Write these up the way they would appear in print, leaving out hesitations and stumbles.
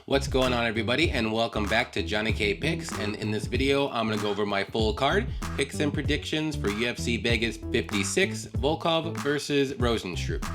What's going on, everybody, and welcome back to JohnnyKpicks. And in this video, I'm going to go over my full card, picks and predictions for UFC Vegas 56, Volkov versus Rozenstruik.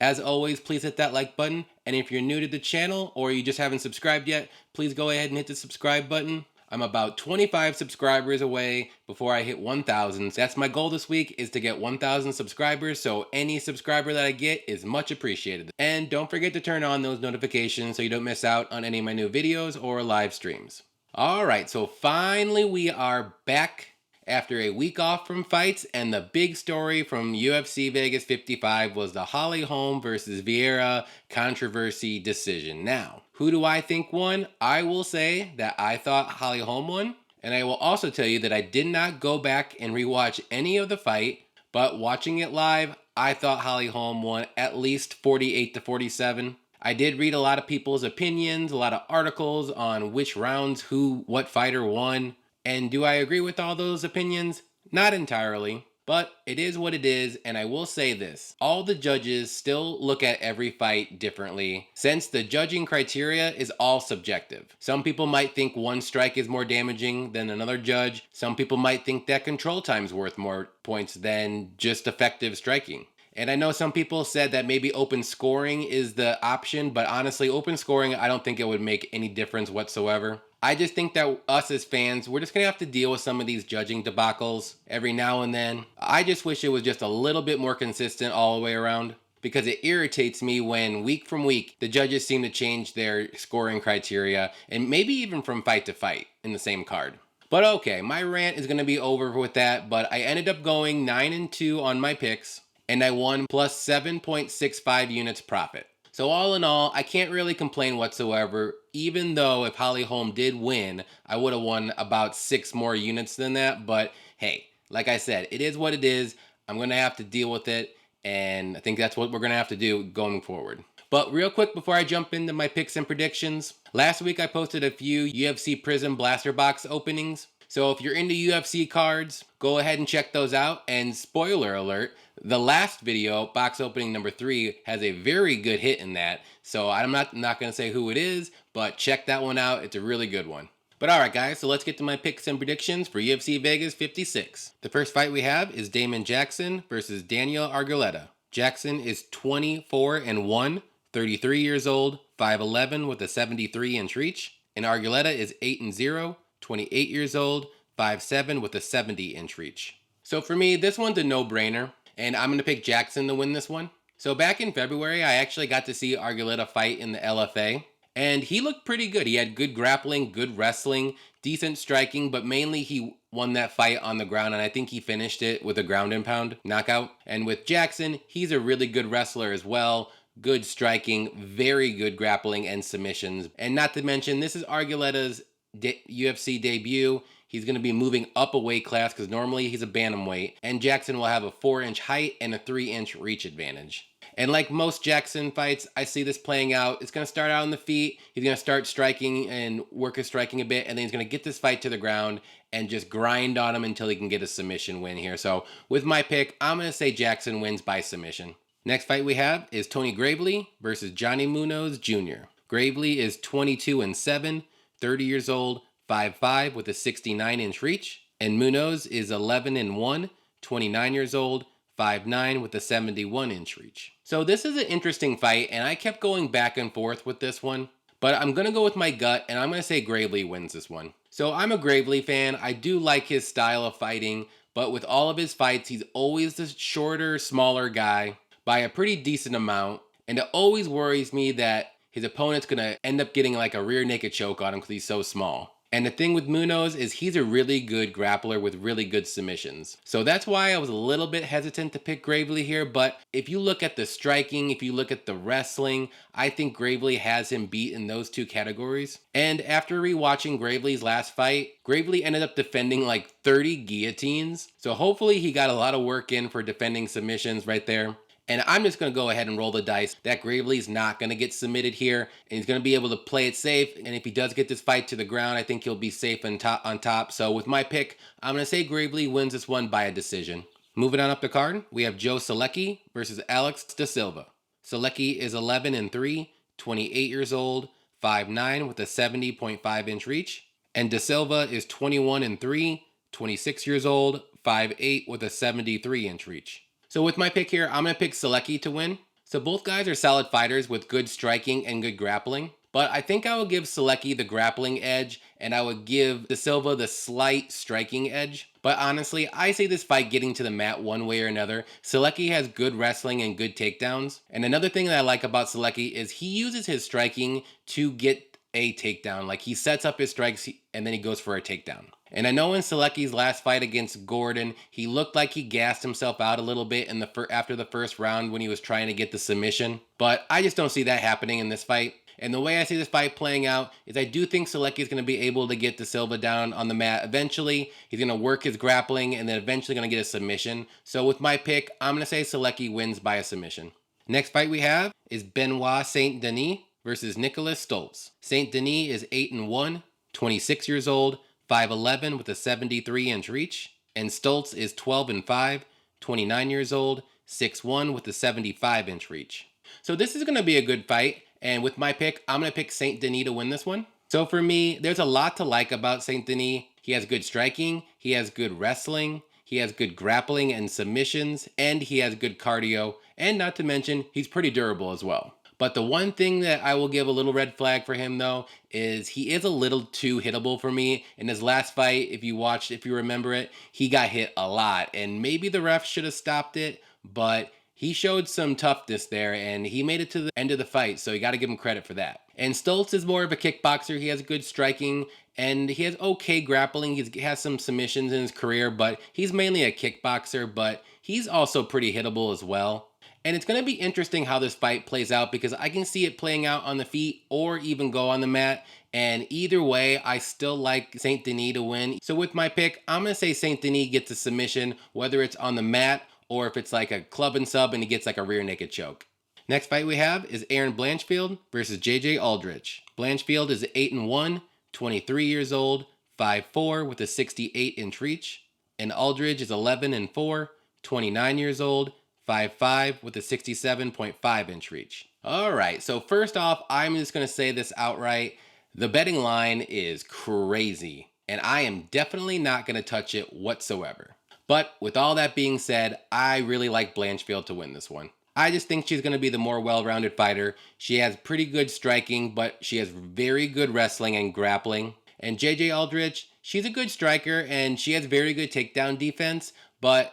As always, please hit that like button, and if you're new to the channel or you just haven't subscribed yet, please go ahead and hit the subscribe button. I'm about 25 subscribers away before I hit 1,000. So that's my goal this week, is to get 1,000 subscribers. So any subscriber that I get is much appreciated. And don't forget to turn on those notifications so you don't miss out on any of my new videos or live streams. All right, so finally we are back after a week off from fights, and the big story from UFC Vegas 55 was the Holly Holm versus Vieira controversy decision. Now, who do I think won? I will say that I thought Holly Holm won, and I will also tell you that I did not go back and rewatch any of the fight, but watching it live, I thought Holly Holm won at least 48-47. I did read a lot of people's opinions, a lot of articles on which rounds, what fighter won. And do I agree with all those opinions? Not entirely, but it is what it is, and I will say this. All the judges still look at every fight differently, since the judging criteria is all subjective. Some people might think one strike is more damaging than another judge. Some people might think that control time's worth more points than just effective striking. And I know some people said that maybe open scoring is the option, but honestly, open scoring, I don't think it would make any difference whatsoever. I just think that us as fans, we're just going to have to deal with some of these judging debacles every now and then. I just wish it was just a little bit more consistent all the way around, because it irritates me when week from week, the judges seem to change their scoring criteria, and maybe even from fight to fight in the same card. But okay, my rant is going to be over with that, but I ended up going 9-2 on my picks, and I won plus 7.65 units profit. So all in all, I can't really complain whatsoever, even though if Holly Holm did win, I would have won about 6 more units than that. But hey, like I said, it is what it is. I'm going to have to deal with it, and I think that's what we're going to have to do going forward. But real quick before I jump into my picks and predictions, last week I posted a few UFC Prism Blaster Box openings. So if you're into UFC cards, go ahead and check those out. And spoiler alert, the last video, box opening number 3, has a very good hit in that. So I'm not going to say who it is, but check that one out. It's a really good one. But alright guys, so let's get to my picks and predictions for UFC Vegas 56. The first fight we have is Damon Jackson versus Daniel Argueta. Jackson is 24-1, 33 years old, 5'11 with a 73-inch reach. And Argueta is 8-0, 28 years old, 5'7 with a 70-inch reach. So for me, this one's a no-brainer, and I'm going to pick Jackson to win this one. So back in February, I actually got to see Argueta fight in the LFA, and he looked pretty good. He had good grappling, good wrestling, decent striking, but mainly he won that fight on the ground, and I think he finished it with a ground and pound knockout. And with Jackson, he's a really good wrestler as well. Good striking, very good grappling and submissions. And not to mention, this is Argueta's UFC debut. He's going to be moving up a weight class because normally he's a bantamweight, and Jackson will have a 4-inch height and a 3-inch reach advantage. And like most Jackson fights, I see this playing out. It's going to start out on the feet. He's going to start striking and work his striking a bit, and then he's going to get this fight to the ground and just grind on him until he can get a submission win here. So with my pick, I'm going to say Jackson wins by submission. Next fight we have is Tony Gravely versus Johnny Munoz Jr. Gravely is 22-7, 30 years old, 5'5 with a 69-inch reach. And Munoz is 11-1, 29 years old, 5'9 with a 71-inch reach. So this is an interesting fight, and I kept going back and forth with this one. But I'm going to go with my gut, and I'm going to say Gravely wins this one. So I'm a Gravely fan. I do like his style of fighting, but with all of his fights, he's always the shorter, smaller guy by a pretty decent amount. And it always worries me that his opponent's going to end up getting like a rear naked choke on him because he's so small. And the thing with Munoz is he's a really good grappler with really good submissions. So that's why I was a little bit hesitant to pick Gravely here. But if you look at the striking, if you look at the wrestling, I think Gravely has him beat in those two categories. And after rewatching Gravely's last fight, Gravely ended up defending like 30 guillotines. So hopefully he got a lot of work in for defending submissions right there. And I'm just going to go ahead and roll the dice that Gravely's not going to get submitted here, and he's going to be able to play it safe. And if he does get this fight to the ground, I think he'll be safe on top. So with my pick, I'm going to say Gravely wins this one by a decision. Moving on up the card, we have Joe Solecki versus Alex da Silva. Solecki is 11-3, 28 years old, 5'9" with a 70.5-inch reach. And De Silva is 21-3, 26 years old, 5'8" with a 73-inch reach. So with my pick here, I'm going to pick Solecki to win. So both guys are solid fighters with good striking and good grappling. But I think I will give Solecki the grappling edge, and I would give De Silva the slight striking edge. But honestly, I see this fight getting to the mat one way or another. Solecki has good wrestling and good takedowns. And another thing that I like about Solecki is he uses his striking to get a takedown. Like, he sets up his strikes and then he goes for a takedown. And I know in Solecki's last fight against Gordon, he looked like he gassed himself out a little bit after the first round when he was trying to get the submission. But I just don't see that happening in this fight. And the way I see this fight playing out is I do think Solecki is going to be able to get De Silva down on the mat eventually. He's going to work his grappling and then eventually going to get a submission. So with my pick, I'm going to say Solecki wins by a submission. Next fight we have is Benoit Saint-Denis versus Nicholas Stolze. Saint-Denis is 8-1, 26 years old, 5'11" with a 73-inch reach. And Stolze is 12-5, 29 years old, 6'1" with a 75-inch reach. So this is going to be a good fight. And with my pick, I'm going to pick Saint-Denis to win this one. So for me, there's a lot to like about Saint-Denis. He has good striking, he has good wrestling, he has good grappling and submissions, and he has good cardio. And not to mention, he's pretty durable as well. But the one thing that I will give a little red flag for him though is he is a little too hittable for me. In his last fight, if you remember it, he got hit a lot. And maybe the ref should have stopped it, but he showed some toughness there and he made it to the end of the fight, so you got to give him credit for that. And Stolze is more of a kickboxer. He has good striking and he has okay grappling. He has some submissions in his career, but he's mainly a kickboxer, but he's also pretty hittable as well. And it's going to be interesting how this fight plays out because I can see it playing out on the feet or even go on the mat. And either way, I still like Saint-Denis to win. So with my pick, I'm going to say Saint-Denis gets a submission, whether it's on the mat or if it's like a club and sub and he gets like a rear naked choke. Next fight we have is Aaron Blanchfield versus JJ Aldrich. Blanchfield is 8-1, 23 years old, 5'4" with a 68-inch reach. And Aldrich is 11-4, 29 years old, 5'5" with a 67.5-inch reach. All right, so first off, I'm just going to say this outright. The betting line is crazy, and I am definitely not going to touch it whatsoever. But with all that being said, I really like Blanchfield to win this one. I just think she's going to be the more well-rounded fighter. She has pretty good striking, but she has very good wrestling and grappling. And JJ Aldrich, she's a good striker, and she has very good takedown defense. But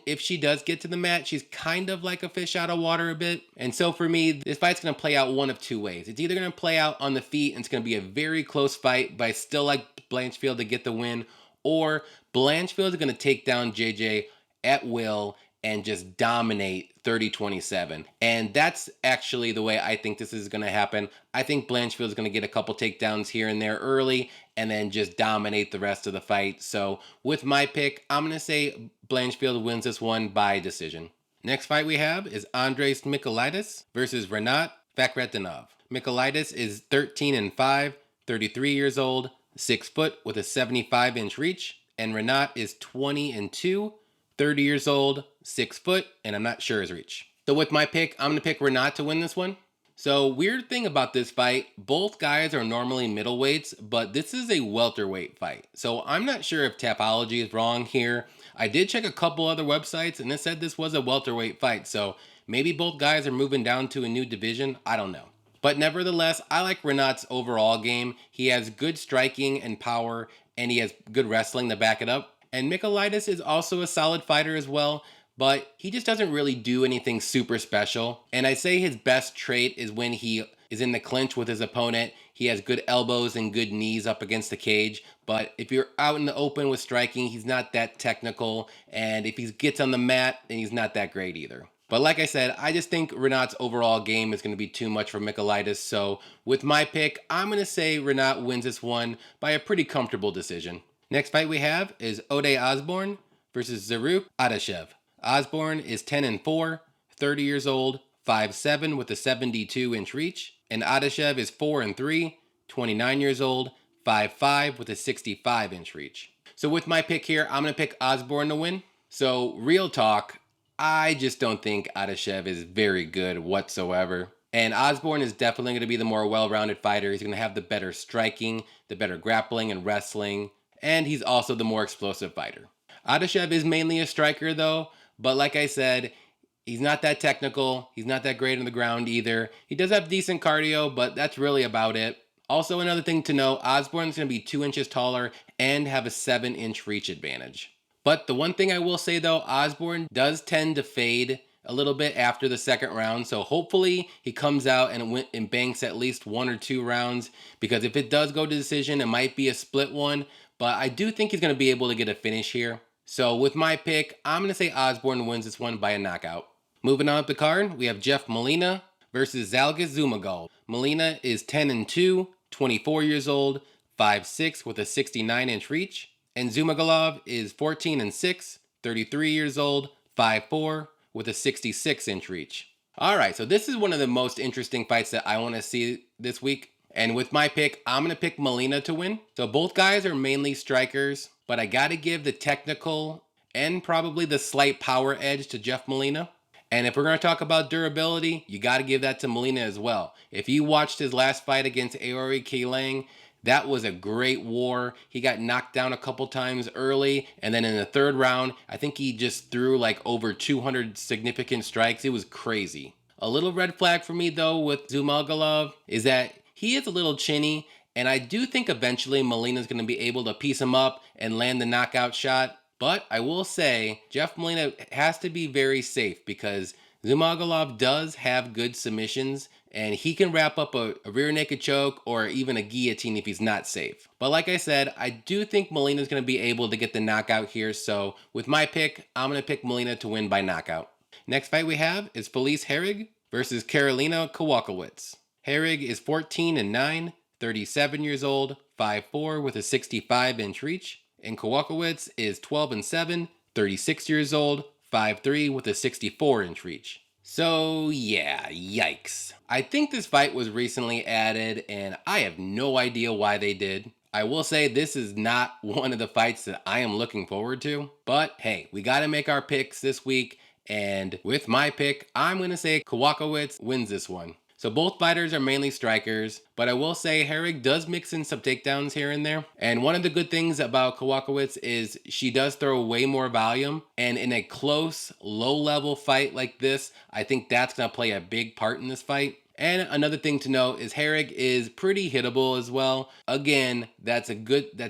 if she does get to the mat, she's kind of like a fish out of water a bit. And so for me, this fight's going to play out one of two ways. It's either going to play out on the feet, and it's going to be a very close fight, but I still like Blanchfield to get the win. Or Blanchfield is going to take down JJ at will and just dominate 30-27. And that's actually the way I think this is going to happen. I think Blanchfield is going to get a couple takedowns here and there early and then just dominate the rest of the fight. So with my pick, I'm going to say Blanchfield wins this one by decision. Next fight we have is Andres Michailidis versus Rinat Fakhretdinov. Michailidis is 13-5, 33 years old, 6 foot with a 75-inch reach, and Rinat is 20-2, 30 years old, 6 foot, and I'm not sure his reach. So with my pick, I'm going to pick Rinat to win this one. So weird thing about this fight, both guys are normally middleweights, but this is a welterweight fight. So I'm not sure if Tapology is wrong here. I did check a couple other websites and it said this was a welterweight fight. So maybe both guys are moving down to a new division. I don't know. But nevertheless, I like Rinat's overall game. He has good striking and power, and he has good wrestling to back it up. And Michailidis is also a solid fighter as well, but he just doesn't really do anything super special. And I say his best trait is when he is in the clinch with his opponent. He has good elbows and good knees up against the cage. But if you're out in the open with striking, he's not that technical. And if he gets on the mat, then he's not that great either. But like I said, I just think Rinat's overall game is going to be too much for Michailidis. So with my pick, I'm going to say Rinat wins this one by a pretty comfortable decision. Next fight we have is Ode Osbourne versus Zaruk Adashev. Osbourne is 10-4, 30 years old, 5'7" with a 72-inch reach. And Adashev is 4-3, 29 years old, 5'5" with a 65-inch reach. So with my pick here, I'm going to pick Osbourne to win. So real talk, I just don't think Adashev is very good whatsoever. And Osbourne is definitely going to be the more well-rounded fighter. He's going to have the better striking, the better grappling and wrestling, and he's also the more explosive fighter. Adashev is mainly a striker though, but like I said, he's not that technical. He's not that great on the ground either. He does have decent cardio, but that's really about it. Also, another thing to know, Osbourne's going to be 2 inches taller and have a 7-inch reach advantage. But the one thing I will say though, Osbourne does tend to fade a little bit after the second round, so hopefully he comes out and banks at least 1 or 2 rounds, because if it does go to decision, it might be a split one, but I do think he's going to be able to get a finish here. So with my pick, I'm going to say Osbourne wins this one by a knockout. Moving on up the card, we have Jeff Molina versus Zhalgas Zhumagulov. Molina is 10-2, 24 years old, 5'6", with a 69-inch reach. And Zhumagulov is 14-6, 33 years old, 5'4", with a 66-inch reach. Alright, so this is one of the most interesting fights that I want to see this week. And with my pick, I'm going to pick Molina to win. So both guys are mainly strikers, but I got to give the technical and probably the slight power edge to Jeff Molina. And if we're going to talk about durability, you got to give that to Molina as well. If you watched his last fight against Aori Kilang, that was a great war. He got knocked down a couple times early, and then in the third round, I think he just threw like over 200 significant strikes. It was crazy. A little red flag for me though with Zhumagulov is that he is a little chinny, and I do think eventually Molina's going to be able to piece him up and land the knockout shot. But I will say, Jeff Molina has to be very safe because Zhumagulov does have good submissions, and he can wrap up a rear naked choke or even a guillotine if he's not safe. But like I said, I do think Molina's going to be able to get the knockout here, so with my pick, I'm going to pick Molina to win by knockout. Next fight we have is Felice Herrig versus Karolina Kowalkiewicz. Herrig is 14-9, 37 years old, 5'4", with a 65-inch reach. And Kowalkiewicz is 12-7, 36 years old, 5'3", with a 64-inch reach. So yeah, yikes. I think this fight was recently added, and I have no idea why they did. I will say this is not one of the fights that I am looking forward to. But hey, we got to make our picks this week, and with my pick, I'm going to say Kowalkiewicz wins this one. So both fighters are mainly strikers, but I will say Herrig does mix in some takedowns here and there. And one of the good things about Kowalkiewicz is she does throw way more volume. And in a close, low-level fight like this, I think that's going to play a big part in this fight. And another thing to note is Herrig is pretty hittable as well. Again, that's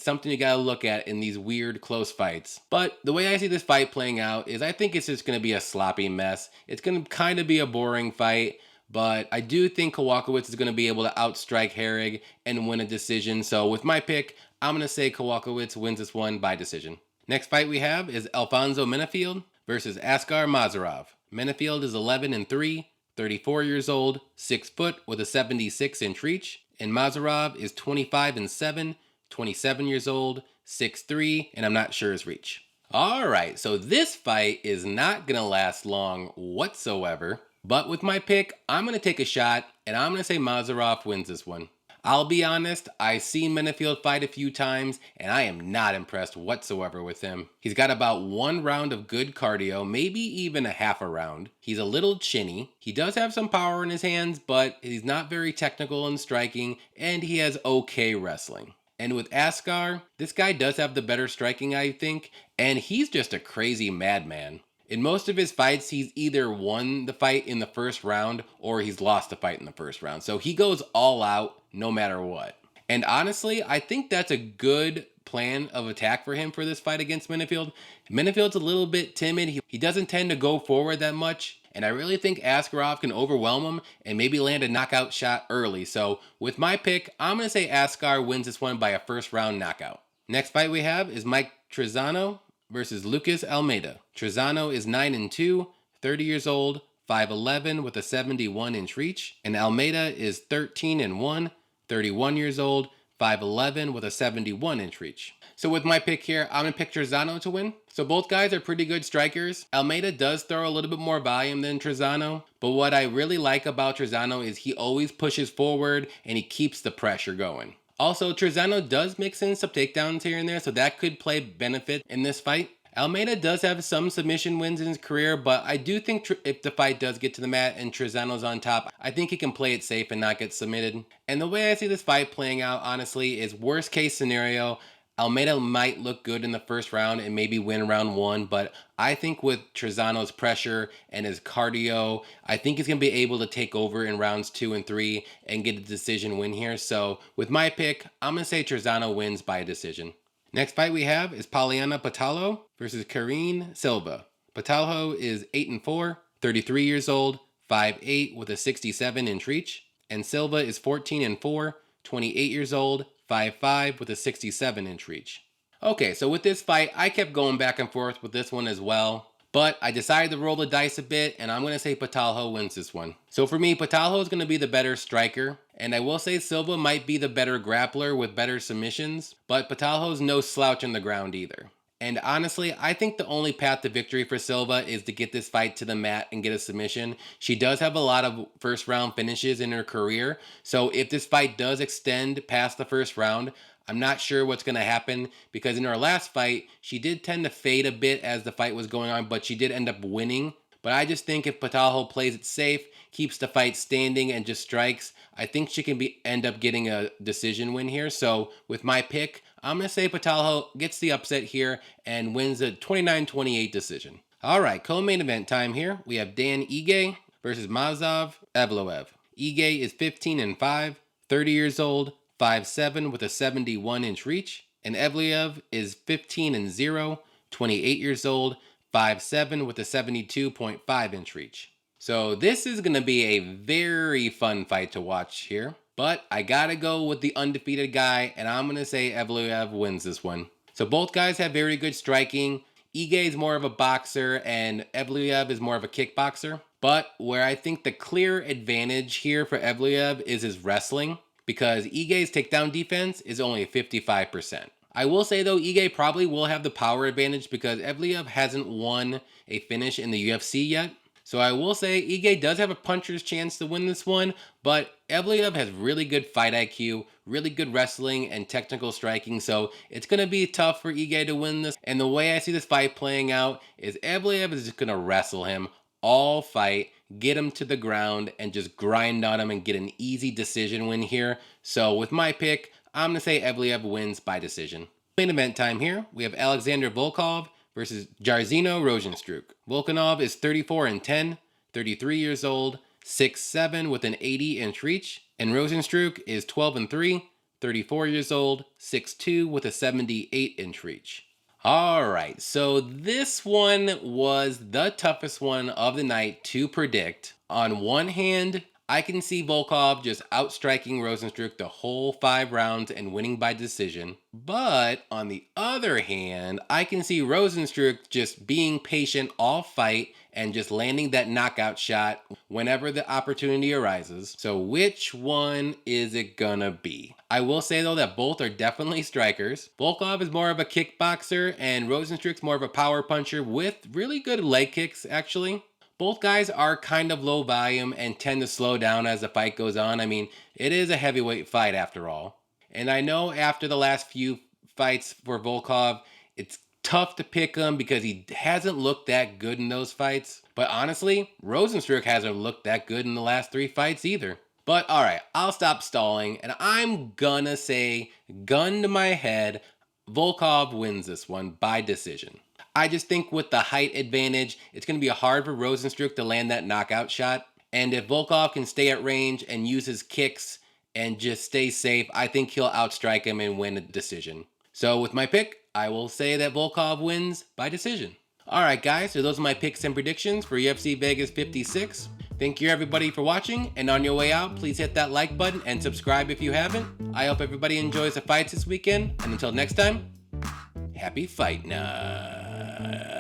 something you gotta look at in these weird close fights. But the way I see this fight playing out is I think it's just gonna be a sloppy mess. It's gonna kind of be a boring fight. But I do think Kowalkiewicz is going to be able to outstrike Herrig and win a decision. So with my pick, I'm going to say Kowalkiewicz wins this one by decision. Next fight we have is Alfonso Menifield versus Askar Mozharov. Menifield is 11-3, 34 years old, 6 foot with a 76-inch reach. And Mozharov is 25-7, 27 years old, 6'3", and I'm not sure his reach. Alright, so this fight is not going to last long whatsoever. But with my pick, I'm going to take a shot, and I'm going to say Mozharov wins this one. I'll be honest, I've seen Menifield fight a few times, and I am not impressed whatsoever with him. He's got about 1 round of good cardio, maybe even a half a round. He's a little chinny. He does have some power in his hands, but he's not very technical in striking, and he has okay wrestling. And with Askar, this guy does have the better striking, I think, and he's just a crazy madman. In most of his fights, he's either won the fight in the first round or he's lost the fight in the first round. So he goes all out no matter what. And honestly, I think that's a good plan of attack for him for this fight against Menifield. Menifield's a little bit timid. He doesn't tend to go forward that much. And I really think Askarov can overwhelm him and maybe land a knockout shot early. So with my pick, I'm going to say Askar wins this one by a first round knockout. Next fight we have is Mike Trizano versus Lucas Almeida. Trizano is 9-2, 30 years old, 5'11", with a 71-inch reach. And Almeida is 13-1, 31 years old, 5'11", with a 71-inch reach. So with my pick here, I'm going to pick Trizano to win. So both guys are pretty good strikers. Almeida does throw a little bit more volume than Trizano. But what I really like about Trizano is he always pushes forward and he keeps the pressure going. Also, Trizano does mix in some takedowns here and there, so that could play benefit in this fight. Almeida does have some submission wins in his career, but I do think if the fight does get to the mat and Trizano's on top, I think he can play it safe and not get submitted. And the way I see this fight playing out, honestly, is worst case scenario, Almeida might look good in the first round and maybe win round 1, but I think with Trizano's pressure and his cardio, I think he's going to be able to take over in rounds 2 and 3 and get a decision win here. So with my pick, I'm going to say Trizano wins by a decision. Next fight we have is Botelho versus Karine Silva. Botelho is 8-4, 33 years old, 5'8" with a 67-inch reach. And Silva is 14-4, 28 years old, 5'5" with a 67-inch reach. Okay, so with this fight, I kept going back and forth with this one as well. But I decided to roll the dice a bit, and I'm going to say Botelho wins this one. So for me, Botelho is going to be the better striker, and I will say Silva might be the better grappler with better submissions, but Botelho's no slouch on the ground either. And honestly, I think the only path to victory for Silva is to get this fight to the mat and get a submission. She does have a lot of first round finishes in her career, so if this fight does extend past the first round, I'm not sure what's going to happen, because in her last fight, she did tend to fade a bit as the fight was going on, but she did end up winning. But I just think if Botelho plays it safe, keeps the fight standing, and just strikes, I think she can end up getting a decision win here. So with my pick, I'm going to say Botelho gets the upset here and wins a 29-28 decision. All right, co-main event time here. We have Dan Ige versus Mozharov Evloev. Ige is 15-5, 30 years old, 5'7" with a 71-inch reach, and Evloev is 15-0, 28 years old, 5'7" with a 72.5-inch reach. So this is going to be a very fun fight to watch here, but I gotta go with the undefeated guy, and I'm going to say Evloev wins this one. So both guys have very good striking. Ige is more of a boxer, and Evloev is more of a kickboxer. But where I think the clear advantage here for Evloev is his wrestling, because Ige's takedown defense is only 55%. I will say though, Ige probably will have the power advantage because Evloev hasn't won a finish in the UFC yet. So I will say Ige does have a puncher's chance to win this one, but Evloev has really good fight IQ, really good wrestling and technical striking, so it's going to be tough for Ige to win this. And the way I see this fight playing out is Evloev is just going to wrestle him all fight, get him to the ground, and just grind on him and get an easy decision win here. So with my pick, I'm going to say Evloev wins by decision. Main event time here. We have Alexander Volkov versus Jairzinho Rozenstruik. Volkov is 34-10, 33 years old, 6'7" with an 80-inch reach. And Rozenstruik is 12-3, 34 years old, 6'2" with a 78-inch reach. Alright, so this one was the toughest one of the night to predict. On one hand, I can see Volkov just outstriking Rozenstruik the whole 5 rounds and winning by decision. But on the other hand, I can see Rozenstruik just being patient all fight and just landing that knockout shot whenever the opportunity arises. So which one is it gonna be? I will say though that both are definitely strikers. Volkov is more of a kickboxer and Rozenstruik's more of a power puncher with really good leg kicks actually. Both guys are kind of low volume and tend to slow down as the fight goes on. I mean, it is a heavyweight fight after all. And I know after the last few fights for Volkov, it's tough to pick him because he hasn't looked that good in those fights. But honestly, Rozenstruik hasn't looked that good in the last 3 fights either. But alright, I'll stop stalling and I'm gonna say, gun to my head, Volkov wins this one by decision. I just think with the height advantage, it's going to be hard for Rozenstruik to land that knockout shot. And if Volkov can stay at range and use his kicks and just stay safe, I think he'll outstrike him and win a decision. So with my pick, I will say that Volkov wins by decision. Alright guys, so those are my picks and predictions for UFC Vegas 56. Thank you everybody for watching, and on your way out, please hit that like button and subscribe if you haven't. I hope everybody enjoys the fights this weekend, and until next time, happy fight night.